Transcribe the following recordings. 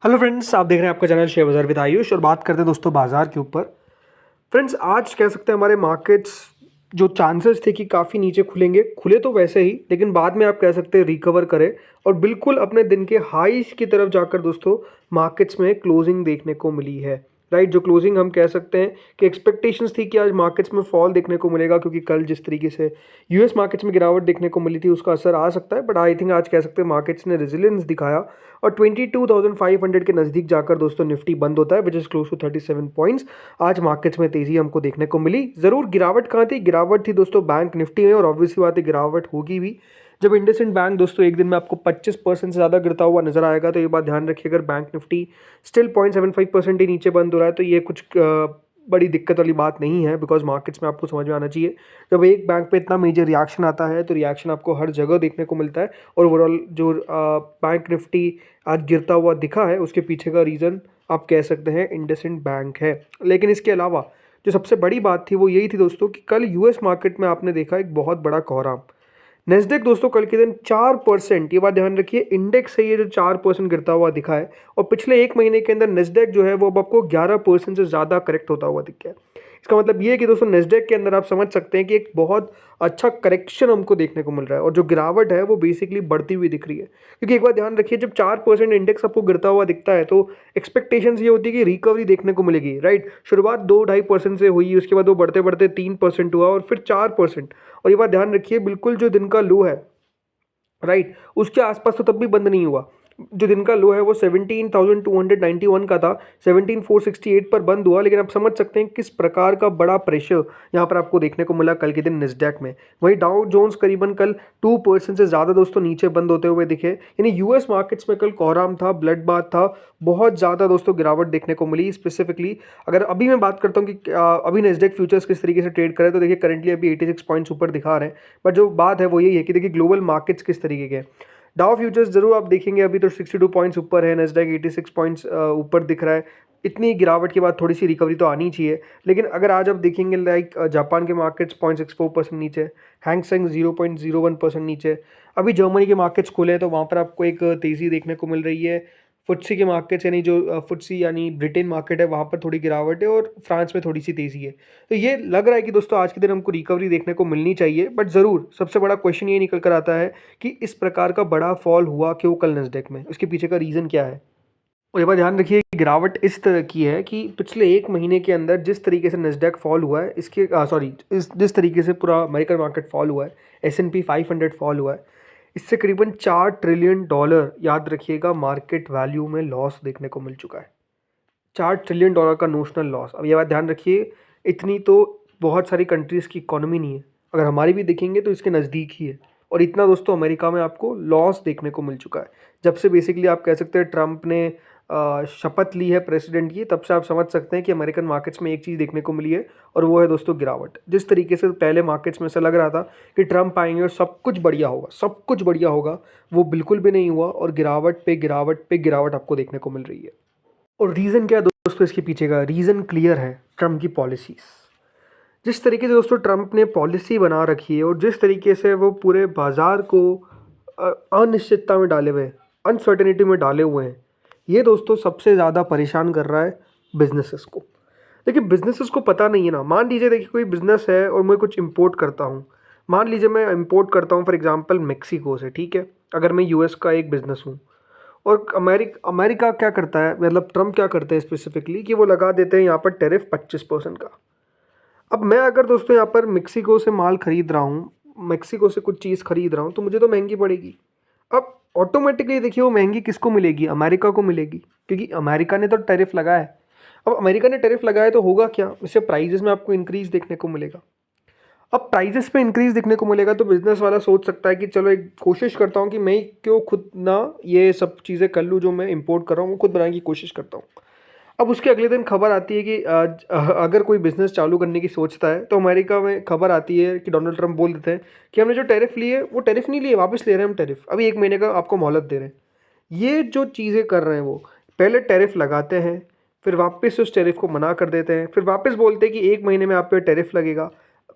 Hello friends, आप देख रहे हैं आपका चैनल शेयर बाजार विद आयुष और बात करते हैं दोस्तों बाजार के ऊपर। फ्रेंड्स, आज कह सकते हैं हमारे मार्केट्स जो चांसेस थे कि काफ़ी नीचे खुलेंगे, खुले तो वैसे ही, लेकिन बाद में आप कह सकते हैं रिकवर करें और बिल्कुल अपने दिन के हाईस की तरफ जाकर दोस्तों मार्केट्स में क्लोजिंग देखने को मिली है। राइट, जो क्लोजिंग हम कह सकते हैं कि एक्सपेक्टेशंस थी कि आज मार्केट्स में फॉल देखने को मिलेगा, क्योंकि कल जिस तरीके से यूएस मार्केट्स में गिरावट देखने को मिली थी उसका असर आ सकता है। बट आई थिंक आज कह सकते हैं मार्केट्स ने रेजिलियंस दिखाया और 22,500 के नज़दीक जाकर दोस्तों निफ्टी बंद होता है, which is close to 37 points. आज मार्केट्स में तेज़ी हमको देखने को मिली। ज़रूर गिरावट कहाँ थी? गिरावट थी दोस्तों बैंक निफ्टी में, और ऑब्वियसली बात है गिरावट होगी भी जब इंडसइंड बैंक दोस्तों एक दिन में आपको 25% से ज़्यादा गिरता हुआ नजर आएगा। तो ये बात ध्यान रखिए, अगर बैंक निफ्टी स्टिल 0.75% ही नीचे बंद हो रहा है तो ये कुछ बड़ी दिक्कत वाली बात नहीं है, बिकॉज मार्केट्स में आपको समझ में आना चाहिए जब एक बैंक पे इतना मेजर रिएक्शन आता है तो रिएक्शन आपको हर जगह देखने को मिलता है। और ओवरऑल जो बैंक निफ्टी आज गिरता हुआ दिखा है उसके पीछे का रीज़न आप कह सकते हैं इंडसइंड बैंक है। लेकिन इसके अलावा जो सबसे बड़ी बात थी वो यही थी दोस्तों कि कल यूएस मार्केट में आपने देखा एक बहुत बड़ा कोहराम। नेस्डेक दोस्तों कल के दिन 4%, ये बात ध्यान रखिए, इंडेक्स है ये जो 4% गिरता हुआ दिखा है, और पिछले एक महीने के अंदर नेस्डेक जो है वो अब आपको 11% से ज़्यादा करेक्ट होता हुआ दिख गया है। इसका मतलब ये है कि दोस्तों नेस्डेक के अंदर आप समझ सकते हैं कि एक बहुत अच्छा करेक्शन हमको देखने को मिल रहा है, और जो गिरावट है वो बेसिकली बढ़ती हुई दिख रही है। क्योंकि एक बात ध्यान रखिए, जब 4% इंडेक्स आपको गिरता हुआ दिखता है तो एक्सपेक्टेशंस ये होती है कि रिकवरी देखने को मिलेगी। राइट, शुरुआत 2-2.5% से हुई, उसके बाद वो बढ़ते बढ़ते 3% हुआ और फिर 4%। और ये बात ध्यान रखिए, बिल्कुल जो दिन का लो है, राइट, उसके आसपास तो तब भी बंद नहीं हुआ। जो दिन का लो है वो 17,291 का था, 17,468 पर बंद हुआ। लेकिन आप समझ सकते हैं किस प्रकार का बड़ा प्रेशर यहाँ पर आपको देखने को मिला कल के दिन निस्डैक में। वहीं डाउ जोन्स करीबन कल 2% से ज़्यादा दोस्तों नीचे बंद होते हुए दिखे। यानी यूएस मार्केट्स में कल कोहराम था, ब्लड बाथ था, बहुत ज़्यादा दोस्तों गिरावट देखने को मिली। स्पेसिफिकली अगर अभी मैं बात करता हूँ कि अभी नेस्डेक फ्यूचर्स किस तरीके से ट्रेड करें, तो देखिए करंटली अभी 86 पॉइंट्स ऊपर दिखा रहे हैं। बट जो बात है वो यही है कि देखिए ग्लोबल मार्केट्स किस तरीके के हैं। डाउ फ्यूचर्स जरूर आप देखेंगे अभी तो 62 पॉइंट्स ऊपर है, नेस्डैक 86 पॉइंट्स ऊपर दिख रहा है। इतनी गिरावट के बाद थोड़ी सी रिकवरी तो आनी चाहिए। लेकिन अगर आज आप देखेंगे लाइक जापान के मार्केट्स 0.64% नीचे, हैंगसेंग 0.01% नीचे। अभी जर्मनी के मार्केट्स खुले हैं तो वहाँ पर आपको एक तेज़ी देखने को मिल रही है। फुट्सी के मार्केट्स यानी जो फुट्सी यानी ब्रिटेन मार्केट है वहाँ पर थोड़ी गिरावट है, और फ्रांस में थोड़ी सी तेज़ी है। तो ये लग रहा है कि दोस्तों आज के दिन हमको रिकवरी देखने को मिलनी चाहिए। बट ज़रूर सबसे बड़ा क्वेश्चन ये निकल कर आता है कि इस प्रकार का बड़ा फॉल हुआ क्यों कल नस्डैक में, उसके पीछे का रीज़न क्या है। और ये बात ध्यान रखिए कि गिरावट इस तरह की है कि पिछले एक महीने के अंदर जिस तरीके से नस्डैक फॉल हुआ है, इसके सॉरी इस जिस तरीके से पूरा अमेरिकन मार्केट फॉल हुआ है, S&P 500 फॉल हुआ है, इससे करीबन $4 ट्रिलियन, याद रखिएगा, मार्केट वैल्यू में लॉस देखने को मिल चुका है। $4 ट्रिलियन का नोशनल लॉस। अब ये बात ध्यान रखिए, इतनी तो बहुत सारी कंट्रीज़ की इकोनॉमी नहीं है, अगर हमारी भी देखेंगे तो इसके नज़दीक ही है। और इतना दोस्तों अमेरिका में आपको लॉस देखने को मिल चुका है जब से बेसिकली आप कह सकते हैं ट्रंप ने शपथ ली है प्रेसिडेंट की, तब से आप समझ सकते हैं कि अमेरिकन मार्केट्स में एक चीज़ देखने को मिली है, और वो है दोस्तों गिरावट। जिस तरीके से पहले मार्केट्स में से लग रहा था कि ट्रंप आएंगे और सब कुछ बढ़िया होगा, सब कुछ बढ़िया होगा, वो बिल्कुल भी नहीं हुआ, और गिरावट पे गिरावट पे गिरावट आपको देखने को मिल रही है। और रीज़न क्या है दोस्तों इसके पीछे का? रीज़न क्लियर है, ट्रम्प की पॉलिसीज़। जिस तरीके से दोस्तों ट्रम्प ने पॉलिसी बना रखी है और जिस तरीके से वो पूरे बाजार को अनिश्चितता में डाले हुए हैं, अनसर्टेनिटी में डाले हुए हैं, ये दोस्तों सबसे ज़्यादा परेशान कर रहा है बिजनेसेस को। देखिए बिजनेसेस को पता नहीं है ना, मान लीजिए देखिए कोई बिजनेस है और मैं कुछ इंपोर्ट करता हूँ। मान लीजिए मैं इंपोर्ट करता हूँ फॉर एग्जांपल मेक्सिको से, ठीक है, अगर मैं यूएस का एक बिजनेस हूँ। और अमेरिका क्या करता है, मतलब ट्रम्प क्या करते हैं स्पेसिफिकली, कि वो लगा देते हैं यहाँ पर टैरिफ 25% का। अब मैं अगर दोस्तों यहाँ पर मेक्सिको से माल खरीद रहा हूँ, मेक्सिको से कुछ चीज़ खरीद रहा हूँ, तो मुझे तो महंगी पड़ेगी। अब ऑटोमेटिकली देखिए वो महंगी किसको मिलेगी? अमेरिका को मिलेगी, क्योंकि अमेरिका ने तो टैरिफ लगाया है। अब अमेरिका ने टैरिफ लगाया तो होगा क्या? इससे प्राइजेस में आपको इंक्रीज देखने को मिलेगा। अब प्राइजेस पे इंक्रीज दिखने को मिलेगा तो बिजनेस वाला सोच सकता है कि चलो एक कोशिश करता हूँ कि मैं क्यों खुद ना ये सब चीज़ें कर लूँ, जो मैं इंपोर्ट कर रहा हूँ वो खुद बनाने की कोशिश करता हूँ। अब उसके अगले दिन खबर आती है कि अगर कोई बिजनेस चालू करने की सोचता है तो अमेरिका में खबर आती है कि डोनाल्ड ट्रंप बोल देते हैं कि हमने जो टैरिफ लिए वो टैरिफ नहीं लिए, वापस ले रहे हैं हम टैरिफ, अभी एक महीने का आपको मोहलत दे रहे हैं। ये जो चीज़ें कर रहे हैं वो पहले टैरिफ लगाते हैं, फिर वापस उस टैरिफ को मना कर देते हैं, फिर वापस बोलते हैं कि एक महीने में आप पे टैरिफ लगेगा।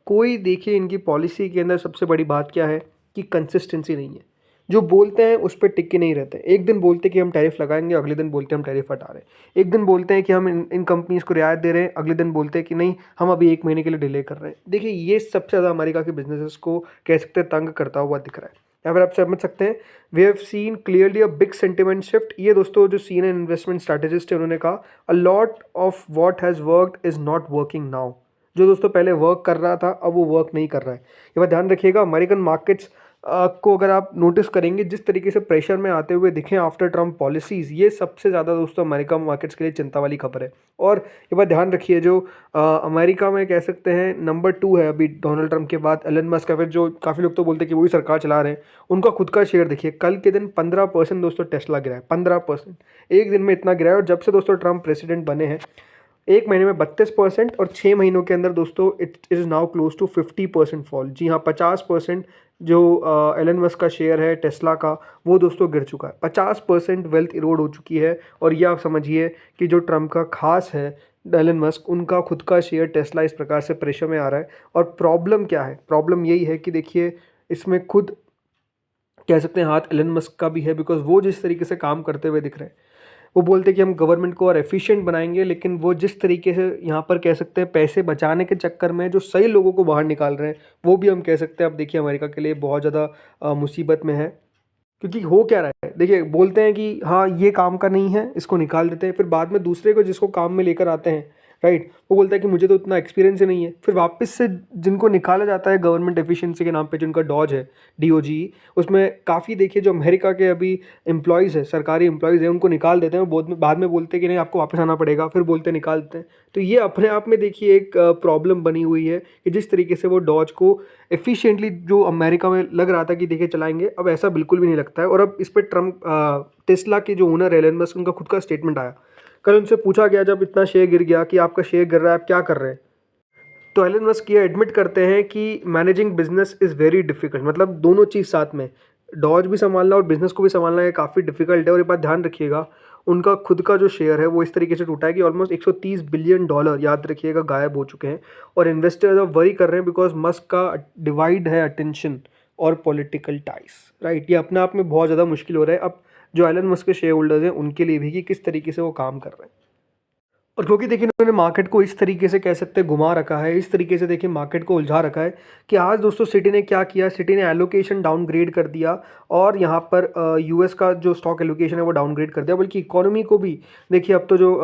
कोई देखिए इनकी पॉलिसी के अंदर सबसे बड़ी बात क्या है कि कंसिस्टेंसी नहीं है। जो बोलते हैं उस पे टिक के नहीं रहते। एक दिन बोलते हैं कि हम टैरिफ लगाएंगे, अगले दिन बोलते हैं हम टैरिफ हटा रहे हैं। एक दिन बोलते हैं कि हम इन कंपनीज़ को रियायत दे रहे हैं, अगले दिन बोलते हैं कि नहीं हम अभी 1 महीने के लिए डिले कर रहे हैं। देखिए ये सबसे ज़्यादा अमेरिका के बिजनेसेस को कह सकते हैं तंग करता हुआ दिख रहा है। यहाँ पर आप समझ सकते हैं we have seen clearly a big sentiment shift. ये दोस्तों जो CNN इन्वेस्टमेंट स्ट्रैटेजिस्ट है उन्होंने कहा a lot of what has worked is not working now. जो दोस्तों पहले वर्क कर रहा था अब वो वर्क नहीं कर रहा है। ये बात ध्यान रखिएगा। अमेरिकन मार्केट्स को अगर आप नोटिस करेंगे जिस तरीके से प्रेशर में आते हुए दिखें आफ्टर ट्रम्प पॉलिसीज़, ये सबसे ज़्यादा दोस्तों अमेरिका मार्केट्स के लिए चिंता वाली खबर है। और ये बात ध्यान रखिए जो अमेरिका में कह सकते हैं नंबर 2 है अभी डोनाल्ड ट्रम्प के बाद एलन मस्क का, फिर जो काफ़ी लोग तो बोलते हैं कि वही सरकार चला रहे हैं, उनका खुद का शेयर देखिए कल के दिन 15% दोस्तों टेस्ला गिरा है। 15% एक दिन में इतना गिरा है। और जब से दोस्तों ट्रम्प प्रेसिडेंट बने हैं 1 महीने में 32% और 6 महीनों के अंदर दोस्तों it is now close to 50% fall. जी हाँ, 50% जो एलन मस्क का शेयर है टेस्ला का वो दोस्तों गिर चुका है। 50% वेल्थ इरोड हो चुकी है। और ये आप समझिए कि जो ट्रम्प का खास है एलन मस्क, उनका खुद का शेयर टेस्ला इस प्रकार से प्रेशर में आ रहा है। और प्रॉब्लम क्या है? प्रॉब्लम यही है कि देखिए इसमें खुद कह सकते हैं हाथ एलन मस्क का भी है, बिकॉज वो जिस तरीके से काम करते हुए दिख रहे हैं, वो बोलते हैं कि हम गवर्नमेंट को और एफिशिएंट बनाएंगे, लेकिन वो जिस तरीके से यहाँ पर कह सकते हैं पैसे बचाने के चक्कर में जो सही लोगों को बाहर निकाल रहे हैं, वो भी हम कह सकते हैं अब देखिए अमेरिका के लिए बहुत ज़्यादा मुसीबत में है। क्योंकि हो क्या रहा है देखिए, बोलते हैं कि हाँ ये काम का नहीं है इसको निकाल देते हैं, फिर बाद में दूसरे को जिसको काम में लेकर आते हैं राइट, वो बोलता है कि मुझे तो उतना एक्सपीरियंस ही नहीं है। फिर वापस से जिनको निकाला जाता है गवर्नमेंट एफिशिएंसी के नाम पे, जिनका डॉज है DOGE, उसमें काफ़ी देखिए जो अमेरिका के अभी एम्प्लॉयज़ है, सरकारी एम्प्लॉयज़ है, उनको निकाल देते हैं। वो बाद में बोलते हैं कि नहीं आपको वापस आना पड़ेगा, फिर बोलते हैं निकाल देते हैं। तो ये अपने आप में देखिए एक प्रॉब्लम बनी हुई है कि जिस तरीके से वो डॉज को एफिशिएंटली जो अमेरिका में लग रहा था कि देखिए चलाएंगे, अब ऐसा बिल्कुल भी नहीं लगता है। और अब इस पर ट्रम्प टेस्ला के जो ओनर एलन मस्क, उनका खुद का स्टेटमेंट आया। कल उनसे पूछा गया जब इतना शेयर गिर गया कि आपका शेयर गिर रहा है आप क्या कर रहे हैं, तो एलन मस्क ये एडमिट करते हैं कि managing business is very difficult. मतलब दोनों चीज़ साथ में, डॉज भी संभालना और बिजनेस को भी संभालना ये काफ़ी डिफिकल्ट है। और ये बात ध्यान रखिएगा उनका खुद का जो शेयर है वो इस तरीके से टूटा है कि ऑलमोस्ट $130 बिलियन याद रखिएगा गायब हो चुके हैं। और इन्वेस्टर्स अब वरी कर रहे हैं बिकॉज मस्क का डिवाइड है अटेंशन और पॉलिटिकल टाइस राइट। ये अपने आप में बहुत ज़्यादा मुश्किल हो रहा है अब जो एलन मस्क के शेयर होल्डर्स हैं उनके लिए भी कि किस तरीके से वो काम कर रहे हैं। और क्योंकि देखिए उन्होंने मार्केट को इस तरीके से कह सकते हैं घुमा रखा है, इस तरीके से देखिए मार्केट को उलझा रखा है कि आज दोस्तों सिटी ने क्या किया, सिटी ने एलोकेशन डाउनग्रेड कर दिया। और यहाँ पर US का जो स्टॉक एलोकेशन है वो डाउनग्रेड कर दिया, बल्कि इकोनॉमी को भी देखिए अब तो जो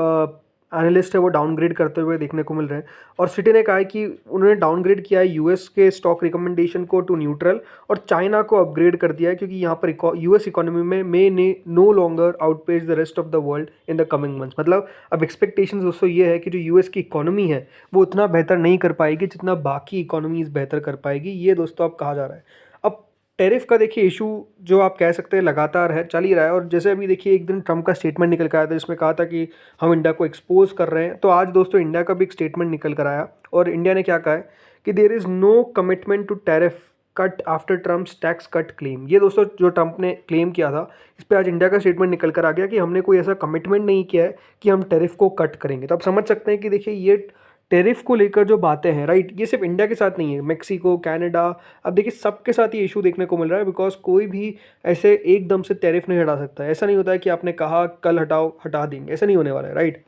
एनालिस्ट है वो डाउनग्रेड करते हुए देखने को मिल रहे हैं। और सिटी ने कहा है कि उन्होंने डाउनग्रेड किया है US के स्टॉक रिकमेंडेशन को टू न्यूट्रल, और चाइना को अपग्रेड कर दिया है क्योंकि यहाँ पर US इकोनॉमी में ने no longer outpace the rest of the world in the coming months. मतलब अब एक्सपेक्टेशंस दोस्तों ये है कि जो US की इकोनॉमी है वो उतना बेहतर नहीं कर पाएगी जितना बाकी इकोनॉमीज बेहतर कर पाएगी, ये दोस्तों अब कहा जा रहा है। अब टैरिफ का देखिए इशू जो आप कह सकते हैं लगातार है, चल ही रहा है। और जैसे अभी देखिए एक दिन ट्रम्प का स्टेटमेंट निकल कर आया था जिसमें कहा था कि हम इंडिया को एक्सपोज कर रहे हैं, तो आज दोस्तों इंडिया का भी एक स्टेटमेंट निकल कर आया और इंडिया ने क्या कहा है कि there is no commitment to tariff cut after Trump's tax cut claim. ये दोस्तों जो ट्रम्प ने क्लेम किया था इस पर आज इंडिया का स्टेटमेंट निकल कर आ गया कि हमने कोई ऐसा कमिटमेंट नहीं किया है कि हम टैरिफ को कट करेंगे। तो आप समझ सकते हैं कि देखिए ये टैरिफ को लेकर जो बातें हैं राइट, ये सिर्फ इंडिया के साथ नहीं है, मेक्सिको, कनाडा, अब देखिए सबके साथ ये इशू देखने को मिल रहा है। बिकॉज कोई भी ऐसे एकदम से टैरिफ नहीं हटा सकता है। ऐसा नहीं होता है कि आपने कहा कल हटाओ हटा देंगे, ऐसा नहीं होने वाला है राइट।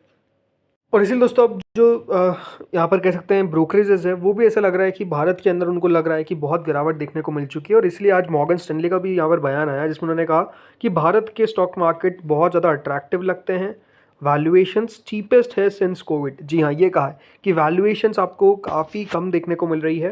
और इसीलिए दोस्तों अब जो यहाँ पर कह सकते हैं ब्रोकरेजेस है वो भी ऐसा लग रहा है कि भारत के अंदर उनको लग रहा है कि बहुत गिरावट देखने को मिल चुकी है। और इसलिए आज मॉर्गन स्टैनली का भी यहाँ पर बयान आया जिसमें उन्होंने कहा कि भारत के स्टॉक मार्केट बहुत ज़्यादा अट्रैक्टिव लगते हैं, वैल्यूएशंस चीपेस्ट है सिंस कोविड। जी हाँ, ये कहा है कि वैल्यूएशंस आपको काफ़ी कम देखने को मिल रही है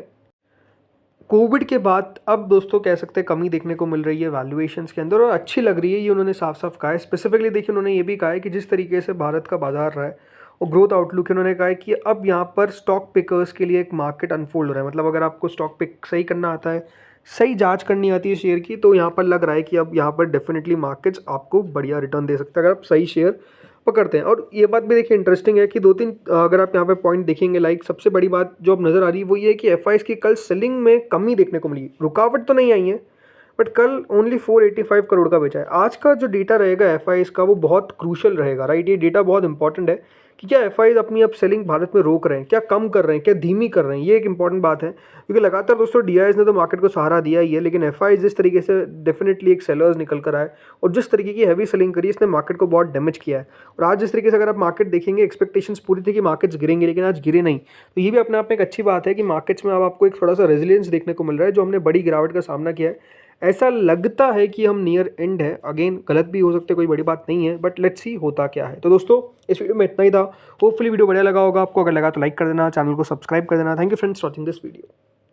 कोविड के बाद। अब दोस्तों कह सकते हैं कमी देखने को मिल रही है वैल्यूएशंस के अंदर और अच्छी लग रही है, ये उन्होंने साफ साफ कहा है। स्पेसिफिकली देखिए उन्होंने ये भी कहा है कि जिस तरीके से भारत का बाजार रहा है और ग्रोथ आउटलुक, उन्होंने कहा है कि अब यहाँ पर स्टॉक पिकर्स के लिए एक मार्केट अनफोल्ड हो रहा है। मतलब अगर आपको स्टॉक पिक सही करना आता है, सही जांच करनी आती है शेयर की, तो यहाँ पर लग रहा है कि अब यहाँ पर डेफिनेटली मार्केट्स आपको बढ़िया रिटर्न दे सकता है अगर आप सही शेयर पकड़ते हैं। और ये बात भी देखिए इंटरेस्टिंग है कि 2-3 अगर आप यहाँ पे पॉइंट देखेंगे, लाइक सबसे बड़ी बात जो अब नज़र आ रही है वो ये है कि FIs की कल सेलिंग में कमी देखने को मिली। रुकावट तो नहीं आई है बट कल ओनली 485 करोड़ का बेचा है। आज का जो डेटा रहेगा एफआईज का वो बहुत क्रूशल रहेगा, राइट। ये डेटा बहुत इंपॉर्टेंट है कि क्या एफआईज अपनी अब सेलिंग भारत में रोक रहे हैं, क्या कम कर रहे हैं, क्या धीमी कर रहे हैं। ये एक इंपॉर्टेंट बात है क्योंकि लगातार दोस्तों डीआईज ने तो मार्केट को सहारा दिया ही है, लेकिन एफआईज जिस तरीके से डेफिनेटली एक सेलर्स निकल कर आए और जिस तरीके की हैवी सेलिंग करी इसने मार्केट को बहुत डैमेज किया है। और आज जिस तरीके से अगर आप मार्केट देखेंगे, एक्सपेक्टेशंस पूरी थी कि मार्केट्स गिरेंगे, लेकिन आज गिरे नहीं। तो ये भी अपने आप में एक अच्छी बात है कि मार्केट्स में अब आपको एक थोड़ा सा रेजिलियंस देखने को मिल रहा है। जो हमने बड़ी गिरावट का सामना किया है, ऐसा लगता है कि हम नियर एंड है। अगेन गलत भी हो सकते, कोई बड़ी बात नहीं है, बट लेट्स सी होता क्या है। तो दोस्तों इस वीडियो में इतना ही था। होपफुली वीडियो बढ़िया लगा होगा आपको। अगर लगा तो लाइक कर देना, चैनल को सब्सक्राइब कर देना। Thank you friends watching this video.